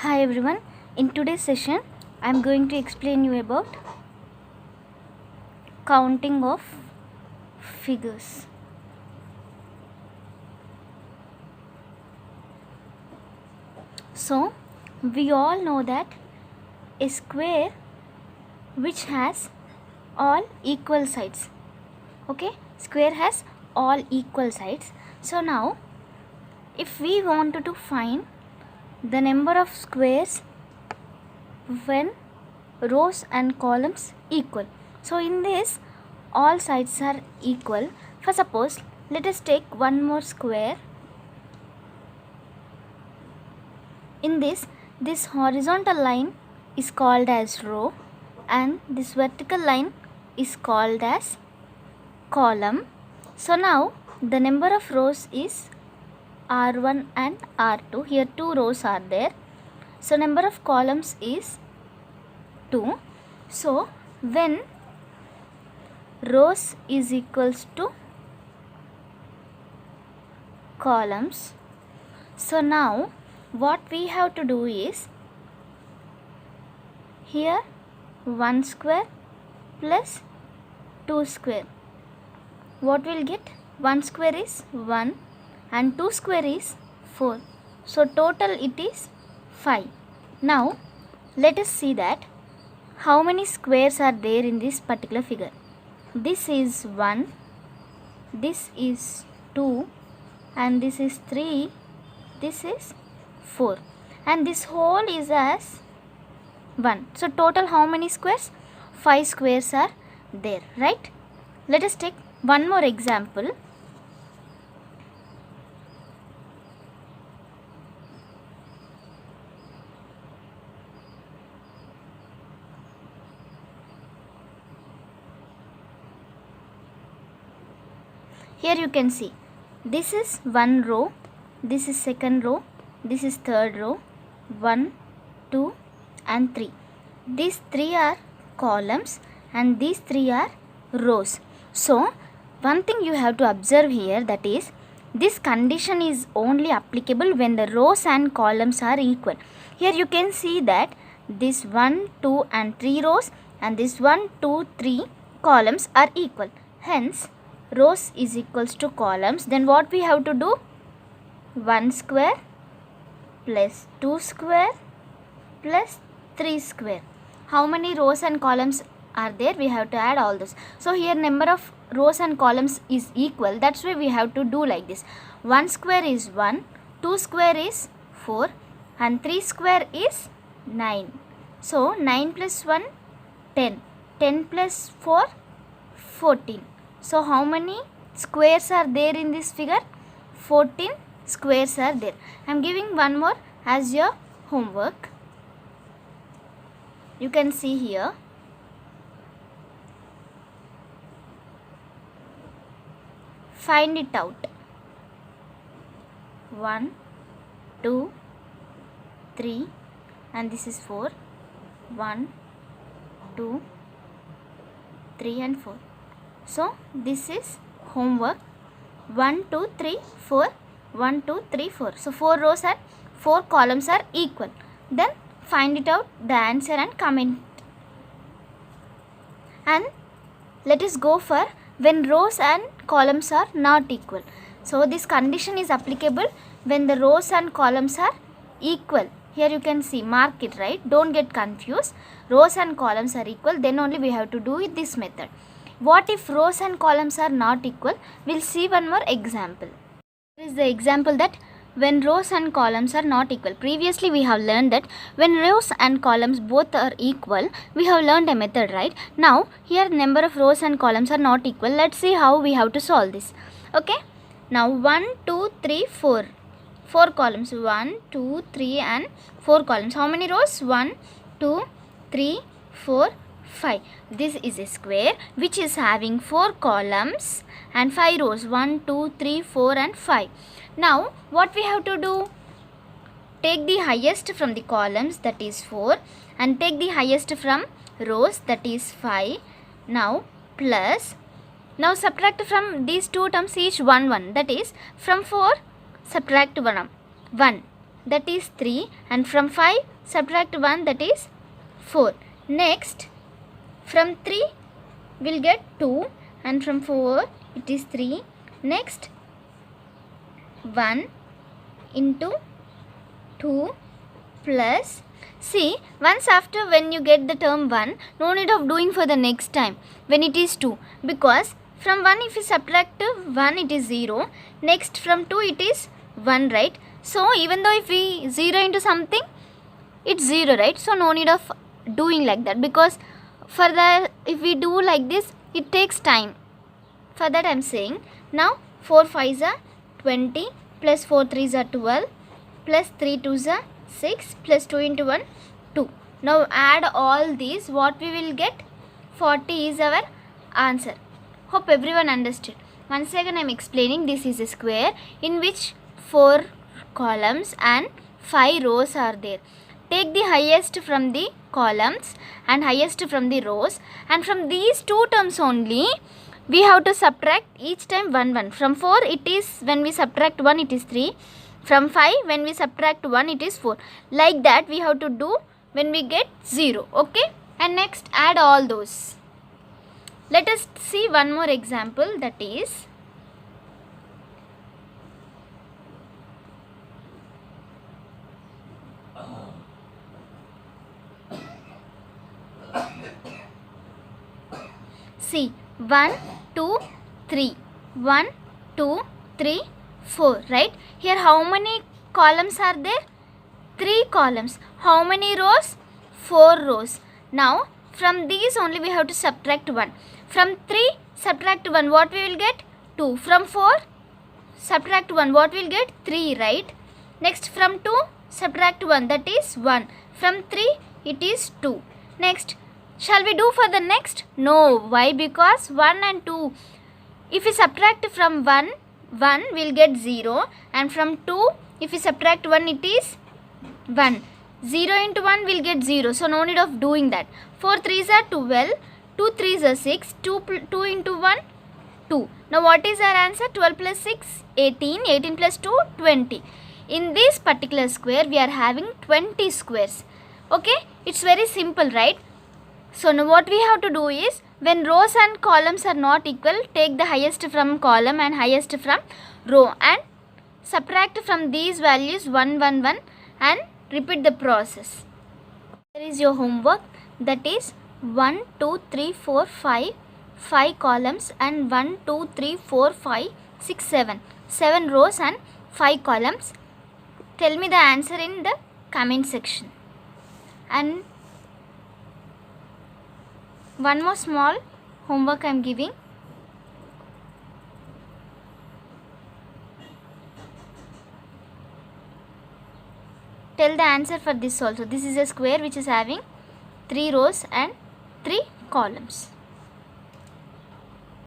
Hi everyone, in today's session I am going to explain you about counting of figures. So we all know that a square which has all equal sides. Okay, square has all equal sides. So now if we wanted to find the number of squares when rows and columns equal. So in this all sides are equal. For suppose let us take one more square. In this horizontal line is called as row and this vertical line is called as column. So now the number of rows is R1 and R2. Here two rows are there. So number of columns is 2. So when rows is equals to columns, so now what we have to do is here 1 square plus 2 square. What will get? 1 square is 1 and 2 square is 4. So total it is 5. Now let us see that how many squares are there in this particular figure. This is 1, this is 2 and this is 3, this is 4 and this whole is as 1. So total how many squares? 5 squares are there, right? Let us take one more example. Here you can see this is one row, this is second row, this is third row, 1, 2 and 3. These 3 are columns and these 3 are rows. So one thing you have to observe here, that is this condition is only applicable when the rows and columns are equal. Here you can see that this 1, 2 and 3 rows and this 1, 2, 3 columns are equal. Hence rows is equals to columns. Then what we have to do? 1 square plus 2 square plus 3 square. How many rows and columns are there? We have to add all those. So here number of rows and columns is equal. That's why we have to do like this. 1 square is 1, 2 square is 4 and 3 square is 9. So 9 plus 1, 10. 10 plus 4, 14. So how many squares are there in this figure? 14 squares are there. I am giving one more as your homework. You can see here. Find it out. 1, 2, 3 and this is 4. 1, 2, 3 and 4. So this is homework. 1, 2, 3, 4. 1, 2, 3, 4. So 4 rows and 4 columns are equal. Then find it out the answer and comment. And let us go for when rows and columns are not equal. So this condition is applicable when the rows and columns are equal. Here you can see, mark it, right? Don't get confused. Rows and columns are equal, then only we have to do it this method. What if rows and columns are not equal? We'll see one more example. Here is the example that when rows and columns are not equal. Previously we have learned that when rows and columns both are equal, we have learned a method, right? Now here number of rows and columns are not equal. Let's see how we have to solve this. Okay. Now 1, 2, 3, 4. 4 columns. 1, 2, 3 and 4 columns. How many rows? 1, 2, 3, 4, 5. This is a square which is having 4 columns and 5 rows. 1, 2, 3, 4 and 5. Now what we have to do? Take the highest from the columns, that is 4, and take the highest from rows, that is 5. Now plus, now subtract from these two terms each 1, 1. That is from 4 subtract 1. that is 3, and from 5 subtract 1, that is 4. Next, from 3 we'll get 2, and from 4 it is 3. Next, 1 into 2 plus, see, once after when you get the term 1, no need of doing for the next time when it is 2, because from 1 if you subtract 1 it is 0, next from 2 it is 1, right? So even though if we 0 into something, it's 0, right? So no need of doing like that, because for the, if we do like this, it takes time. For that I am saying, now 4 5s are 20, plus 4 3s are 12, plus 3 2s are 6, plus 2 into 1 2. Now add all these, what we will get? 40 is our answer. Hope everyone understood. Once again I am explaining, this is a square in which 4 columns and 5 rows are there. Take the highest from the columns and highest from the rows, and from these two terms only we have to subtract each time 1 1. From 4 it is, when we subtract 1 it is 3. From 5 when we subtract 1 it is 4. Like that we have to do when we get 0. Okay, and next add all those. Let us see one more example, that is see 1 2 3 1 2 3 4, right? Here how many columns are there? 3 columns. How many rows? 4 rows. Now from these only we have to subtract 1. From 3 subtract 1, what we will get? 2. From 4 subtract 1, what we will get? 3, right? Next, from 2 subtract 1, that is 1. From 3 it is 2. Next, shall we do for the next? No. Why? Because 1 and 2, if we subtract from 1, 1 will get 0, and from 2 if we subtract 1 it is 1. 0 into 1 will get 0, so no need of doing that. 4 3s are 12, 2 3s are 6, 2 into 1 2. Now what is our answer? 12 plus 6 18, 18 plus 2 20. In this particular square we are having 20 squares. Okay, it's very simple, right? So now what we have to do is, when rows and columns are not equal, take the highest from column and highest from row and subtract from these values 1 1 1 and repeat the process. Here is your homework, that is 1 2 3 4 5 columns and 1 2 3 4 5 6 7 rows and 5 columns. Tell me the answer in the comment section. And one more small homework I am giving. Tell the answer for this also. This is a square which is having 3 rows and 3 columns.